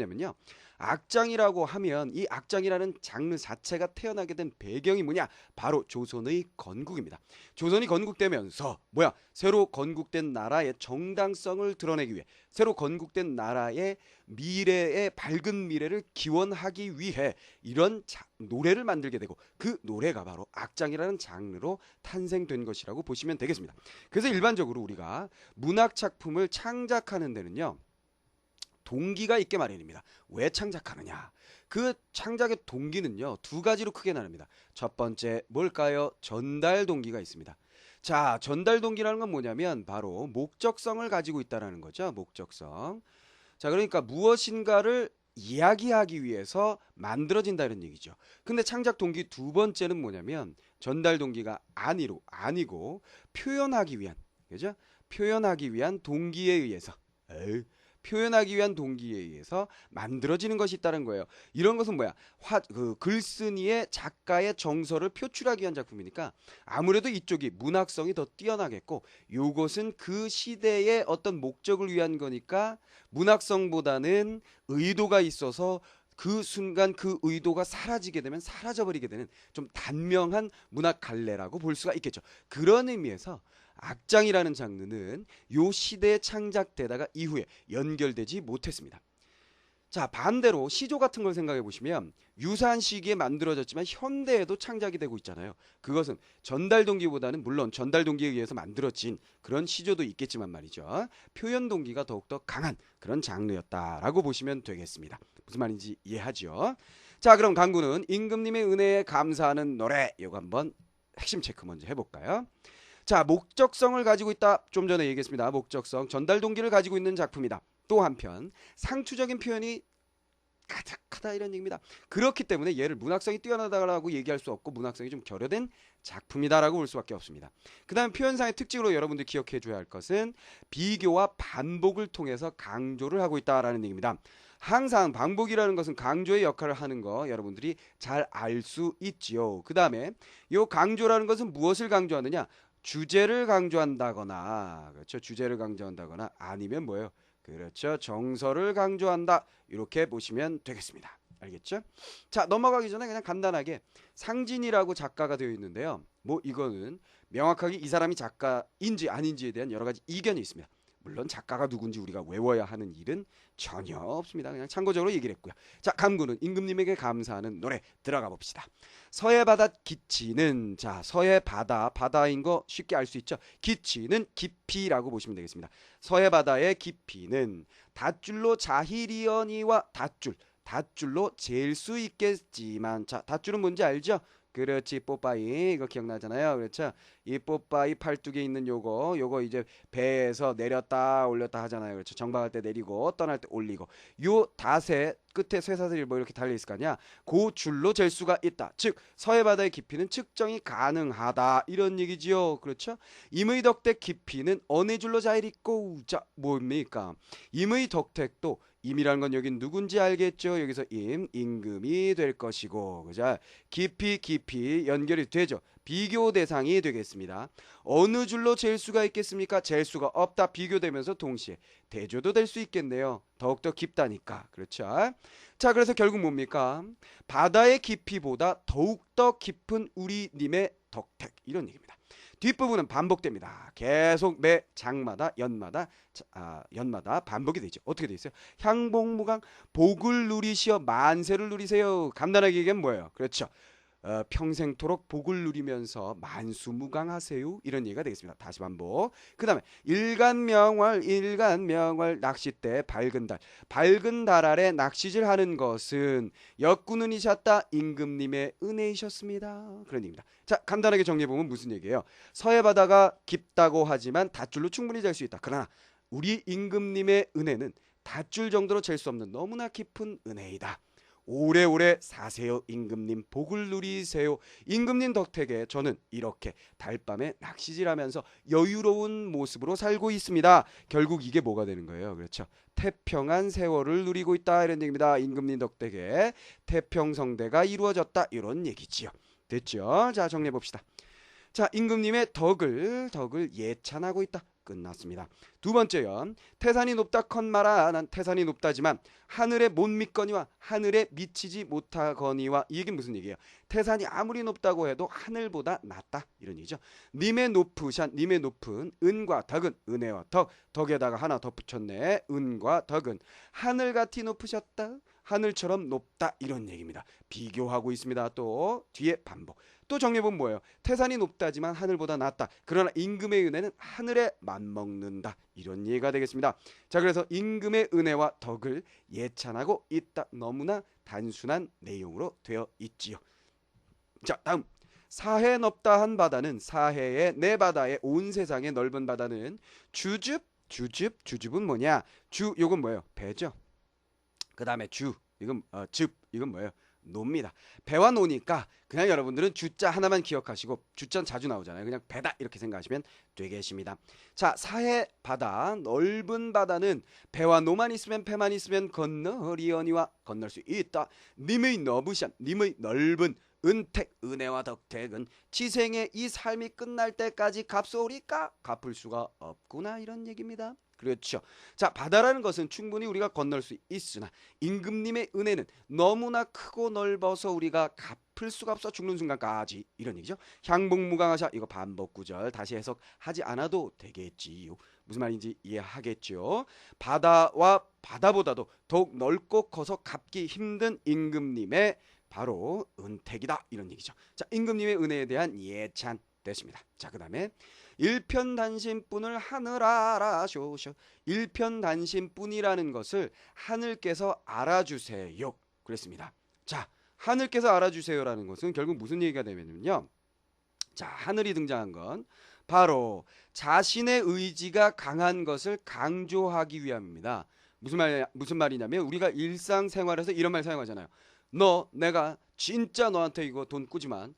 뭐냐면요. 악장이라고 하면 이 악장이라는 장르 자체가 태어나게 된 배경이 뭐냐? 바로 조선의 건국입니다. 조선이 건국되면서 뭐야? 새로 건국된 나라의 정당성을 드러내기 위해 새로 건국된 나라의 미래의 밝은 미래를 기원하기 위해 이런 노래를 만들게 되고 그 노래가 바로 악장이라는 장르로 탄생된 것이라고 보시면 되겠습니다. 그래서 일반적으로 우리가 문학 작품을 창작하는 데는요. 동기가 있게 마련입니다. 왜 창작하느냐? 그 창작의 동기는요, 두 가지로 크게 나눕니다. 첫 번째, 뭘까요? 전달 동기가 있습니다. 자, 전달 동기라는 건 뭐냐면, 바로 목적성을 가지고 있다는 거죠. 목적성. 자, 그러니까 무엇인가를 이야기하기 위해서 만들어진다 이런 얘기죠. 근데 창작 동기 두 번째는 뭐냐면, 전달 동기가 아니고, 표현하기 위한, 그죠? 표현하기 위한 동기에 의해서. 에이, 표현하기 위한 동기에 의해서 만들어지는 것이 있다는 거예요. 이런 것은 뭐야? 글쓴이의 작가의 정서를 표출하기 위한 작품이니까 아무래도 이쪽이 문학성이 더 뛰어나겠고 요것은 그 시대의 어떤 목적을 위한 거니까 문학성보다는 의도가 있어서 그 순간 그 의도가 사라지게 되면 사라져버리게 되는 좀 단명한 문학 갈래라고 볼 수가 있겠죠. 그런 의미에서 악장이라는 장르는 요 시대에 창작되다가 이후에 연결되지 못했습니다. 자, 반대로 시조 같은 걸 생각해 보시면 유사한 시기에 만들어졌지만 현대에도 창작이 되고 있잖아요. 그것은 전달 동기보다는 물론 전달 동기에 의해서 만들어진 그런 시조도 있겠지만 말이죠. 표현 동기가 더욱더 강한 그런 장르였다라고 보시면 되겠습니다. 무슨 말인지 이해하죠? 자, 그럼 강구는 임금님의 은혜에 감사하는 노래 이거 한번 핵심 체크 먼저 해볼까요? 자, 목적성을 가지고 있다. 좀 전에 얘기했습니다. 목적성, 전달 동기를 가지고 있는 작품이다. 또 한편 상투적인 표현이 가득하다 이런 얘기입니다. 그렇기 때문에 얘를 문학성이 뛰어나다라고 얘기할 수 없고 문학성이 좀 결여된 작품이다라고 볼 수밖에 없습니다. 그 다음 표현상의 특징으로 여러분들이 기억해 줘야 할 것은 비교와 반복을 통해서 강조를 하고 있다라는 얘기입니다. 항상 반복이라는 것은 강조의 역할을 하는 거 여러분들이 잘 알 수 있지요. 그 다음에 이 강조라는 것은 무엇을 강조하느냐? 주제를 강조한다거나 그렇죠. 주제를 강조한다거나 아니면 뭐예요? 그렇죠. 정서를 강조한다. 이렇게 보시면 되겠습니다. 알겠죠? 자, 넘어가기 전에 그냥 간단하게 상진이라고 작가가 되어 있는데요. 뭐 이거는 명확하게 이 사람이 작가인지 아닌지에 대한 여러 가지 이견이 있습니다. 물론 작가가 누군지 우리가 외워야 하는 일은 전혀 없습니다. 그냥 참고적으로 얘기를 했고요. 자, 감구는 임금님에게 감사하는 노래 들어가 봅시다. 서해 바다 기치는 자 서해 바다인 거 쉽게 알 수 있죠. 기치는 깊이라고 보시면 되겠습니다. 서해 바다의 깊이는 닷줄로 자히리언이와 닷줄로 잴 수 있겠지만 자 닷줄은 뭔지 알죠? 그렇지 뽀빠이 이거 기억나잖아요. 그렇죠? 이 뽀빠이 팔뚝에 있는 요거 이제 배에서 내렸다 올렸다 하잖아요. 그렇죠? 정박할 때 내리고 떠날 때 올리고 요 닷의 끝에 쇠사슬이 뭐 이렇게 달려 있을 거 아니야. 그 줄로 잴 수가 있다. 즉 서해 바다의 깊이는 측정이 가능하다 이런 얘기지요. 그렇죠? 임의덕택 깊이는 어느 줄로 잘 있고 자 뭡니까? 임의덕택도 임이라는 건 여긴 누군지 알겠죠? 여기서 임금이 될 것이고 그죠? 깊이 연결이 되죠. 비교 대상이 되겠습니다. 어느 줄로 잴 수가 있겠습니까? 잴 수가 없다. 비교되면서 동시에 대조도 될 수 있겠네요. 더욱더 깊다니까. 그렇죠? 자, 그래서 결국 뭡니까? 바다의 깊이보다 더욱더 깊은 우리님의 덕택. 이런 얘기입니다. 뒷부분은 반복됩니다. 계속 매 장마다 연마다 반복이 되죠. 어떻게 돼 있어요? 향복무강 복을 누리시어 만세를 누리세요. 간단하게 얘기하면 뭐예요? 그렇죠. 평생토록 복을 누리면서 만수무강하세요. 이런 얘기가 되겠습니다. 다시 반복. 그 다음에 일간명월 낚싯대 밝은 달 아래 낚시질 하는 것은 역군은이셨다 임금님의 은혜이셨습니다. 그런 얘기입니다. 자, 간단하게 정리해보면 무슨 얘기예요? 서해 바다가 깊다고 하지만 닷줄로 충분히 잴 수 있다. 그러나 우리 임금님의 은혜는 닷줄 정도로 잴 수 없는 너무나 깊은 은혜이다. 오래오래 사세요 임금님 복을 누리세요. 임금님 덕택에 저는 이렇게 달밤에 낚시질하면서 여유로운 모습으로 살고 있습니다. 결국 이게 뭐가 되는 거예요? 그렇죠. 태평한 세월을 누리고 있다 이런 얘기입니다. 임금님 덕택에 태평성대가 이루어졌다 이런 얘기지요. 됐죠? 자, 정리해 봅시다. 자, 임금님의 덕을 예찬하고 있다. 끝났습니다. 두 번째요. 태산이 높다 컨마라. 난 태산이 높다지만 하늘에 못 믿거니와 하늘에 미치지 못하거니와. 이 얘기는 무슨 얘기예요? 태산이 아무리 높다고 해도 하늘보다 낮다 이런 얘기죠. 님의 높으샷, 님의 높은 은과 덕은, 은혜와 덕에다가 하나 덧붙였네. 은과 덕은 하늘같이 높으셨다, 하늘처럼 높다 이런 얘기입니다. 비교하고 있습니다. 또 뒤에 반복. 또 정리해보면 뭐예요? 태산이 높다지만 하늘보다 낮다. 그러나 임금의 은혜는 하늘에 맞먹는다. 이런 예가 되겠습니다. 자, 그래서 임금의 은혜와 덕을 예찬하고 있다. 너무나 단순한 내용으로 되어 있지요. 자, 다음. 사해 넓다 한 바다는, 사해의 내 바다의 온 세상의 넓은 바다는 주줍은 뭐냐? 요건 뭐예요? 배죠. 그 다음에 이건 이건 뭐예요? 노입니다. 배와 노니까 그냥 여러분들은 주자 하나만 기억하시고, 주자는 자주 나오잖아요. 그냥 배다 이렇게 생각하시면 되겠습니다. 자, 사해 바다, 넓은 바다는 배와 노만 있으면, 배만 있으면 건너리언니와 건널 수 있다. 님의 너부샷, 님의 넓은 은택, 은혜와 덕택은 지생의 이 삶이 끝날 때까지 갚소리까 갚을 수가 없구나 이런 얘기입니다. 그렇죠. 자, 바다라는 것은 충분히 우리가 건널 수 있으나 임금님의 은혜는 너무나 크고 넓어서 우리가 갚을 수가 없어 죽는 순간까지 이런 얘기죠. 향복무강하샤, 이거 반복 구절 다시 해석하지 않아도 되겠지요. 무슨 말인지 이해하겠죠. 바다와 바다보다도 더욱 넓고 커서 갚기 힘든 임금님의 바로 은택이다 이런 얘기죠. 자, 임금님의 은혜에 대한 예찬 됐습니다. 자, 그 다음에 일편단심뿐을 하늘 알아쇼쇼. 일편단심뿐이라는 것을 하늘께서 알아주세요 그랬습니다. 자, 하늘께서 알아주세요라는 것은 결국 무슨 얘기가 되면요, 자, 하늘이 등장한 건 바로 자신의 의지가 강한 것을 강조하기 위함입니다. 무슨 말이냐면 우리가 일상생활에서 이런 말 사용하잖아요. 내가 진짜 너한테 이거 돈 꾸지만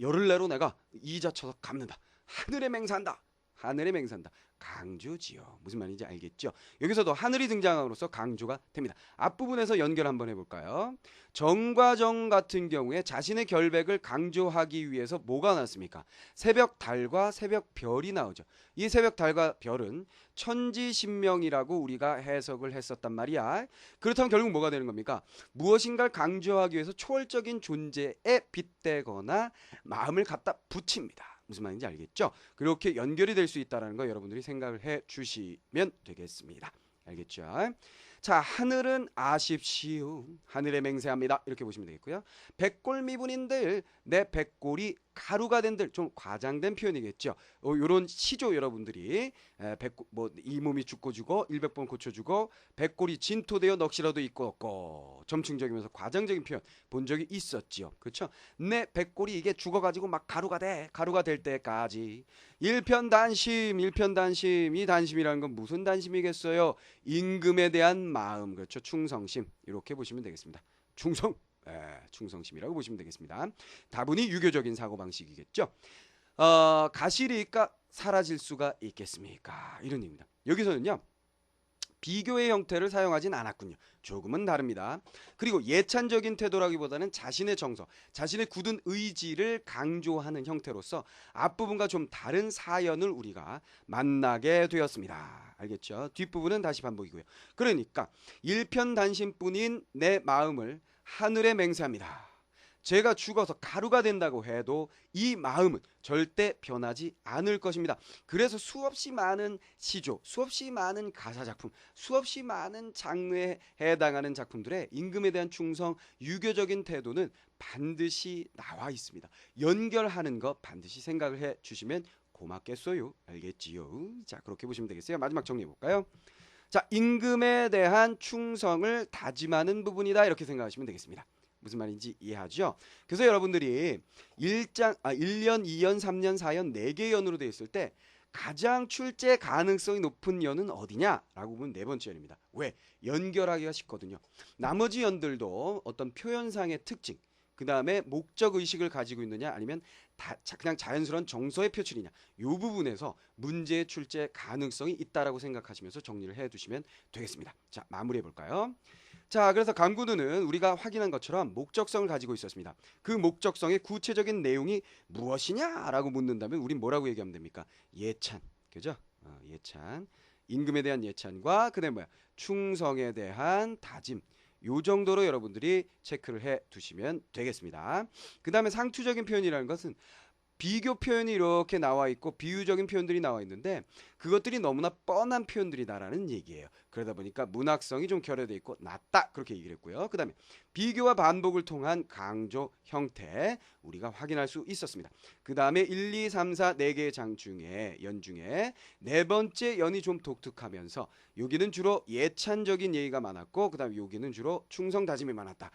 열흘 내로 내가 이자 쳐서 갚는다. 하늘에 맹세한다. 하늘에 맹세한다. 강조지요. 무슨 말인지 알겠죠? 여기서도 하늘이 등장함으로써 강조가 됩니다. 앞부분에서 연결 한번 해볼까요? 정과 정 같은 경우에 자신의 결백을 강조하기 위해서 뭐가 나왔습니까? 새벽 달과 새벽 별이 나오죠. 이 새벽 달과 별은 천지신명이라고 우리가 해석을 했었단 말이야. 그렇다면 결국 뭐가 되는 겁니까? 무엇인가를 강조하기 위해서 초월적인 존재에 빗대거나 마음을 갖다 붙입니다. 무슨 말인지 알겠죠? 그렇게 연결이 될 수 있다는 거 여러분들이 생각을 해 주시면 되겠습니다. 알겠죠? 자, 하늘은 아십시오. 하늘에 맹세합니다. 이렇게 보시면 되겠고요. 백골미분인들, 내 백골이 가루가 된들, 좀 과장된 표현이겠죠. 요런 시조 여러분들이 이 몸이 죽고 주고 100번 고쳐주고 백골이 진토되어 넋이라도 있고 없고 점층적이면서 과장적인 표현 본 적이 있었지요. 그렇죠? 내 백골이 이게 죽어가지고 막 가루가 될 때까지 일편단심. 이 단심이라는 건 무슨 단심이겠어요? 임금에 대한 마음, 그렇죠? 충성심, 이렇게 보시면 되겠습니다. 충성심이라고 보시면 되겠습니다. 다분히 유교적인 사고방식이겠죠. 가시리까 사라질 수가 있겠습니까? 이런 얘기입니다. 여기서는요, 비교의 형태를 사용하진 않았군요. 조금은 다릅니다. 그리고 예찬적인 태도라기보다는 자신의 정서, 자신의 굳은 의지를 강조하는 형태로서 앞부분과 좀 다른 사연을 우리가 만나게 되었습니다. 알겠죠? 뒷부분은 다시 반복이고요. 그러니까 일편단심뿐인 내 마음을 하늘에 맹세합니다. 제가 죽어서 가루가 된다고 해도 이 마음은 절대 변하지 않을 것입니다. 그래서 수없이 많은 시조, 수없이 많은 가사작품, 수없이 많은 장르에 해당하는 작품들의 임금에 대한 충성, 유교적인 태도는 반드시 나와 있습니다. 연결하는 거 반드시 생각을 해 주시면 고맙겠어요. 알겠지요? 자, 그렇게 보시면 되겠어요. 마지막 정리해 볼까요? 자, 임금에 대한 충성을 다짐하는 부분이다 이렇게 생각하시면 되겠습니다. 무슨 말인지 이해하죠? 그래서 여러분들이 1년, 2년, 3년, 4년 4개 연으로 되어 있을 때 가장 출제 가능성이 높은 연은 어디냐라고 보면 네 번째 연입니다. 왜? 연결하기가 쉽거든요. 나머지 연들도 어떤 표현상의 특징, 그 다음에 목적 의식을 가지고 있느냐 아니면 그냥 자연스러운 정서의 표출이냐, 이 부분에서 문제의 출제 가능성이 있다라고 생각하시면서 정리를 해두시면 되겠습니다. 자, 마무리해 볼까요? 자, 그래서 강구두는 우리가 확인한 것처럼 목적성을 가지고 있었습니다. 그 목적성의 구체적인 내용이 무엇이냐라고 묻는다면 우린 뭐라고 얘기하면 됩니까? 예찬, 그죠? 예찬. 임금에 대한 예찬과 그다음에 뭐야? 충성에 대한 다짐. 요 정도로 여러분들이 체크를 해 두시면 되겠습니다. 그다음에 상투적인 표현이라는 것은 비교 표현이 이렇게 나와 있고 비유적인 표현들이 나와 있는데 그것들이 너무나 뻔한 표현들이다라는 얘기예요. 그러다 보니까 문학성이 좀 결여돼 있고 낮다 그렇게 얘기를 했고요. 그다음에 비교와 반복을 통한 강조 형태 우리가 확인할 수 있었습니다. 그다음에 1, 2, 3, 4 4개의 장 중에 연 중에 네 번째 연이 좀 독특하면서 여기는 주로 예찬적인 예의가 많았고 그다음에 여기는 주로 충성 다짐이 많았다.